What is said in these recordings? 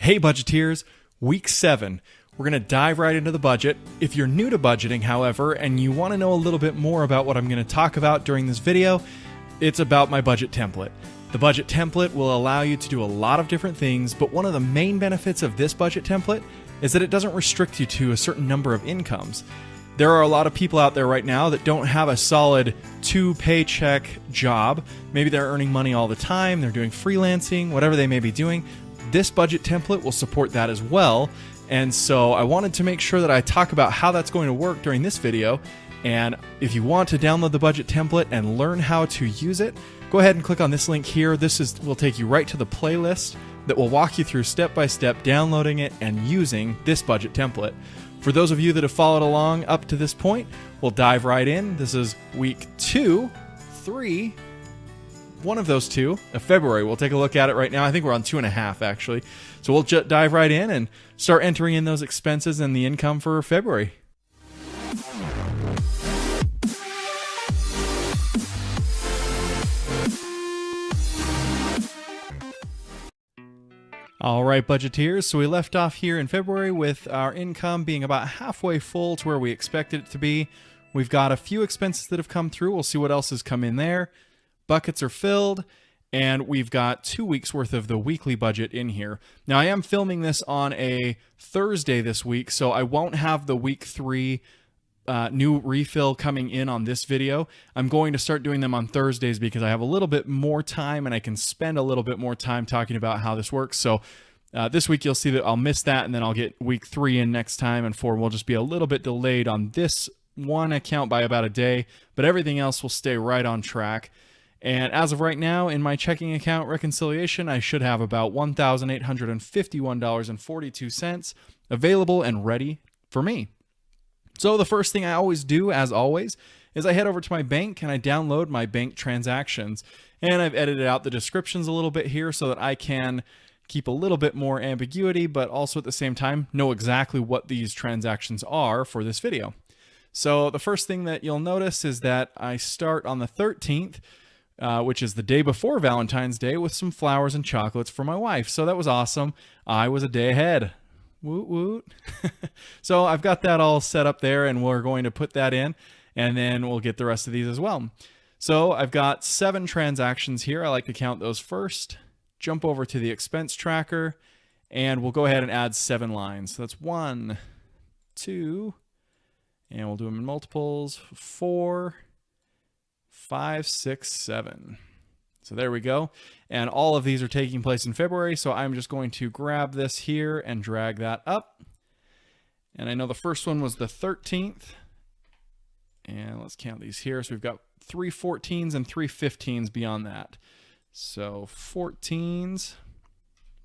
Hey budgeteers, week 7. We're going to dive right into the budget. If you're new to budgeting, however, and you want to know a little bit more about what I'm going to talk about during this video, it's about my budget template. The budget template will allow you to do a lot of different things, but one of the main benefits of this budget template is that it doesn't restrict you to a certain number of incomes. There are a lot of people out there right now that don't have a solid 2-paycheck job. Maybe they're earning money all the time, they're doing freelancing, whatever they may be doing. This budget template will support that as well. And so I wanted to make sure that I talk about how that's going to work during this video. And if you want to download the budget template and learn how to use it, go ahead and click on this link here. This will take you right to the playlist that will walk you through step-by-step downloading it and using this budget template. For those of you that have followed along up to this point, we'll dive right in. This is week 2, 3, one of those two of February. We'll take a look at it right now. I think we're on 2.5 actually. So we'll dive right in and start entering in those expenses and the income for February. All right, budgeteers. So we left off here in February with our income being about halfway full to where we expected it to be. We've got a few expenses that have come through. We'll see what else has come in there. Buckets are filled, and we've got 2 weeks worth of the weekly budget in here. Now, I am filming this on a Thursday this week, so I won't have the week 3 new refill coming in on this video. I'm going to start doing them on Thursdays because I have a little bit more time and I can spend a little bit more time talking about how this works. So this week you'll see that I'll miss that, and then I'll get week 3 in next time, and 4 will just be a little bit delayed on this one account by about a day, but everything else will stay right on track. And as of right now, in my checking account reconciliation, I should have about $1,851.42 available and ready for me. So the first thing I always do, as always, is I head over to my bank and I download my bank transactions. And I've edited out the descriptions a little bit here so that I can keep a little bit more ambiguity, but also at the same time know exactly what these transactions are for this video. So the first thing that you'll notice is that I start on the 13th, which is the day before Valentine's Day, with some flowers and chocolates for my wife. So that was awesome. I was a day ahead. Woot woot. So I've got that all set up there, and we're going to put that in, and then we'll get the rest of these as well. So I've got 7 transactions here. I like to count those first. Jump over to the expense tracker, and we'll go ahead and add 7 lines. So that's 1, 2, and we'll do them in multiples, 4, 5, 6, 7. So there we go. And all of these are taking place in February. So I'm just going to grab this here and drag that up. And I know the first one was the 13th. And let's count these here. So we've got 3 14s and 3 15s beyond that. So 14s,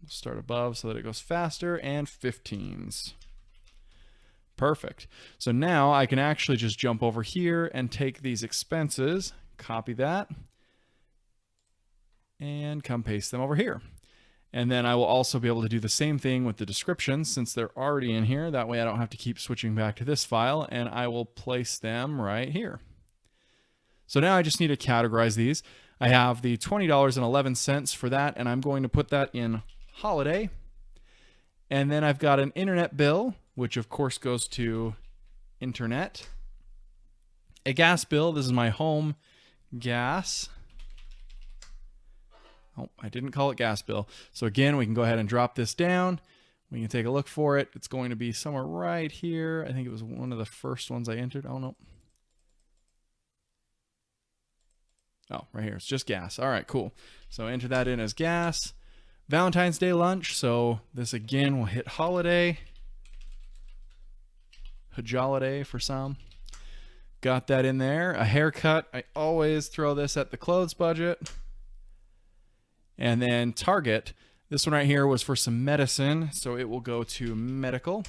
we'll start above so that it goes faster, and 15s. Perfect. So now I can actually just jump over here and take these expenses, copy that, and come paste them over here. And then I will also be able to do the same thing with the descriptions since they're already in here. That way I don't have to keep switching back to this file, and I will place them right here. So now I just need to categorize these. I have the $20.11 for that, and I'm going to put that in holiday. And then I've got an internet bill, which of course goes to internet. A gas bill, this is my home gas. Oh, I didn't call it gas bill. So again, we can go ahead and drop this down. We can take a look for it. It's going to be somewhere right here. I think it was one of the first ones I entered. Oh, no. Oh, right here. It's just gas. All right, cool. So enter that in as gas. Valentine's Day lunch. So this again will hit holiday. Holiday for some. Got that in there. A haircut. I always throw this at the clothes budget. And then Target. This one right here was for some medicine, so it will go to medical.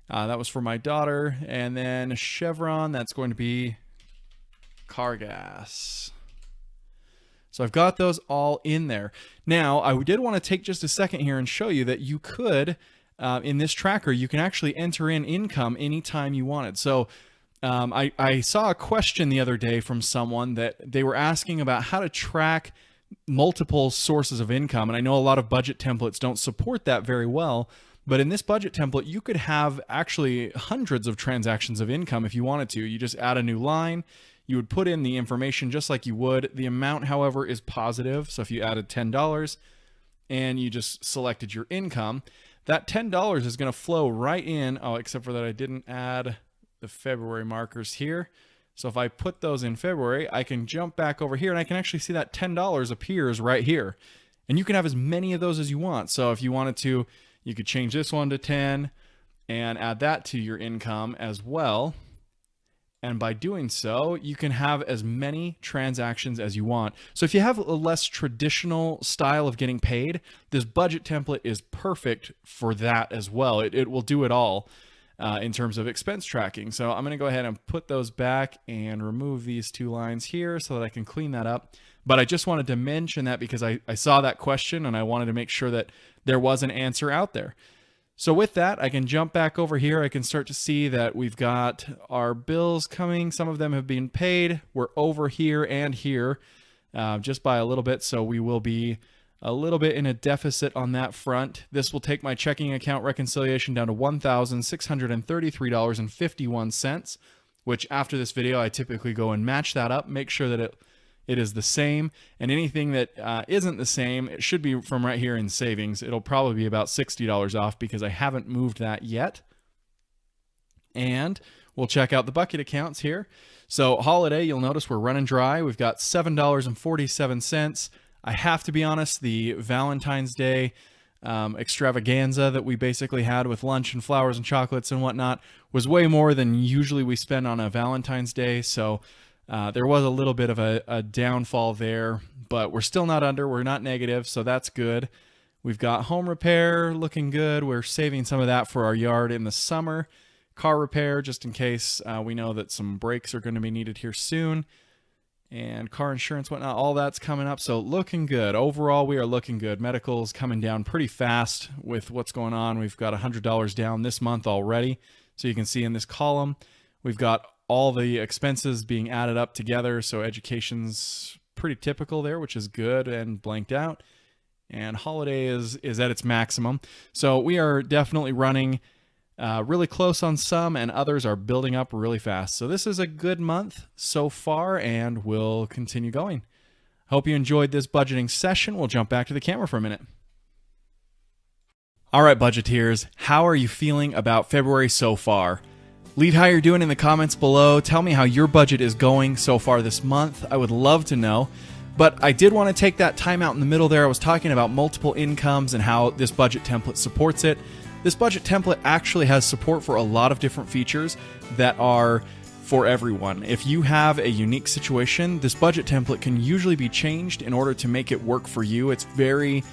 That was for my daughter. And then Chevron, that's going to be car gas. So I've got those all in there. Now, I did want to take just a second here and show you that you could, in this tracker, you can actually enter in income anytime you wanted. So I saw a question the other day from someone that they were asking about how to track multiple sources of income. And I know a lot of budget templates don't support that very well, but in this budget template, you could have actually hundreds of transactions of income if you wanted to. You just add a new line, you would put in the information just like you would. The amount, however, is positive. So if you added $10 and you just selected your income, that $10 is going to flow right in. Oh, except for that I didn't add the February markers here. So if I put those in February, I can jump back over here and I can actually see that $10 appears right here. And you can have as many of those as you want. So if you wanted to, you could change this one to 10 and add that to your income as well. And by doing so, you can have as many transactions as you want. So if you have a less traditional style of getting paid, this budget template is perfect for that as well. It will do it all in terms of expense tracking. So I'm going to go ahead and put those back and remove these two lines here so that I can clean that up. But I just wanted to mention that because I saw that question and I wanted to make sure that there was an answer out there. So with that, I can jump back over here. I can start to see that we've got our bills coming. Some of them have been paid. We're over here and here just by a little bit. So we will be a little bit in a deficit on that front. This will take my checking account reconciliation down to $1,633.51, which after this video, I typically go and match that up, make sure that it is the same, and anything that isn't the same, it should be from right here in savings. It'll probably be about $60 off because I haven't moved that yet. And we'll check out the bucket accounts here. So holiday, you'll notice we're running dry. We've got $7.47. I have to be honest, the Valentine's Day extravaganza that we basically had with lunch and flowers and chocolates and whatnot was way more than usually we spend on a Valentine's Day. So there was a little bit of a downfall there, but we're still not under. We're not negative, so that's good. We've got home repair looking good. We're saving some of that for our yard in the summer. Car repair, just in case we know that some brakes are going to be needed here soon. And car insurance, whatnot, all that's coming up. So looking good. Overall, we are looking good. Medical is coming down pretty fast with what's going on. We've got $100 down this month already. So you can see in this column, we've got all the expenses being added up together. So education's pretty typical there, which is good and blanked out. And holiday is at its maximum. So we are definitely running really close on some, and others are building up really fast. So this is a good month so far, and we'll continue going. Hope you enjoyed this budgeting session. We'll jump back to the camera for a minute. All right, budgeteers, how are you feeling about February so far? Leave how you're doing in the comments below. Tell me how your budget is going so far this month. I would love to know. But I did want to take that time out in the middle there. I was talking about multiple incomes and how this budget template supports it. This budget template actually has support for a lot of different features that are for everyone. If you have a unique situation, this budget template can usually be changed in order to make it work for you. It's very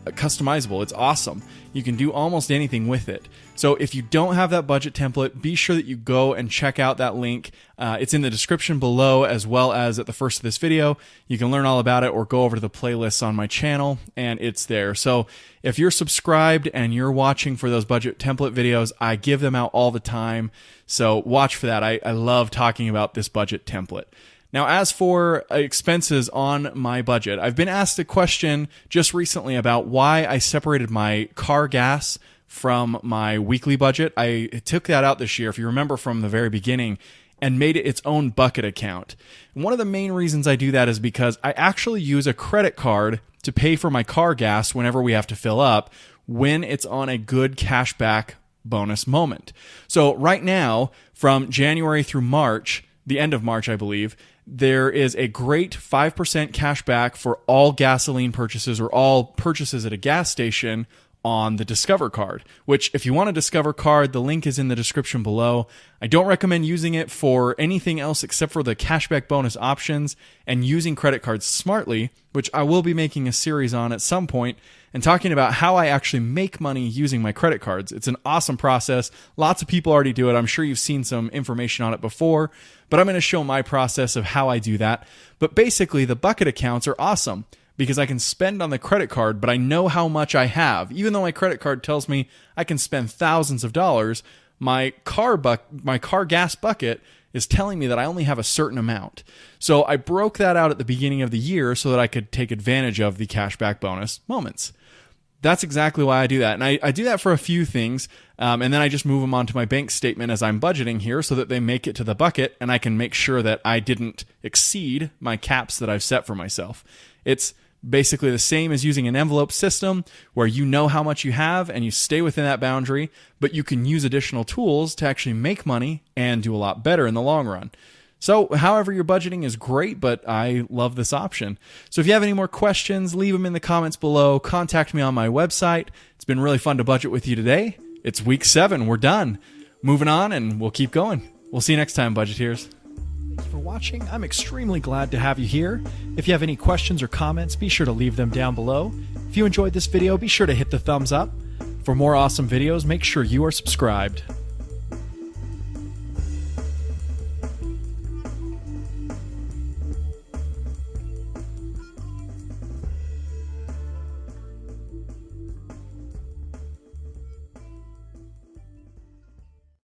customizable. It's awesome. You can do almost anything with it. So if you don't have that budget template, be sure that you go and check out that link. It's in the description below as well as at the first of this video. You can learn all about it or go over to the playlists on my channel and it's there. So if you're subscribed and you're watching for those budget template videos, I give them out all the time. So watch for that. I love talking about this budget template. Now, as for expenses on my budget, I've been asked a question just recently about why I separated my car gas from my weekly budget. I took that out this year, if you remember from the very beginning, and made it its own bucket account. And one of the main reasons I do that is because I actually use a credit card to pay for my car gas whenever we have to fill up when it's on a good cashback bonus moment. So right now, from January through March, the end of March, I believe, there is a great 5% cash back for all gasoline purchases or all purchases at a gas station on the Discover card, which if you want a Discover card, the link is in the description below. I don't recommend using it for anything else except for the cashback bonus options and using credit cards smartly, which I will be making a series on at some point and talking about how I actually make money using my credit cards. It's an awesome process. Lots of people already do it. I'm sure you've seen some information on it before, but I'm going to show my process of how I do that. But basically, the bucket accounts are awesome because I can spend on the credit card, but I know how much I have. Even though my credit card tells me I can spend thousands of dollars, my car gas bucket is telling me that I only have a certain amount. So I broke that out at the beginning of the year so that I could take advantage of the cashback bonus moments. That's exactly why I do that. And I do that for a few things. And then I just move them onto my bank statement as I'm budgeting here so that they make it to the bucket and I can make sure that I didn't exceed my caps that I've set for myself. It's basically the same as using an envelope system where you know how much you have and you stay within that boundary, but you can use additional tools to actually make money and do a lot better in the long run. So however your budgeting is great, but I love this option. So if you have any more questions, leave them in the comments below. Contact me on my website. It's been really fun to budget with you today. It's week 7. We're done. Moving on, and we'll keep going. We'll see you next time, Budgeteers. Thank you for watching. I'm extremely glad to have you here. If you have any questions or comments, be sure to leave them down below. If you enjoyed this video, be sure to hit the thumbs up. For more awesome videos, make sure you are subscribed.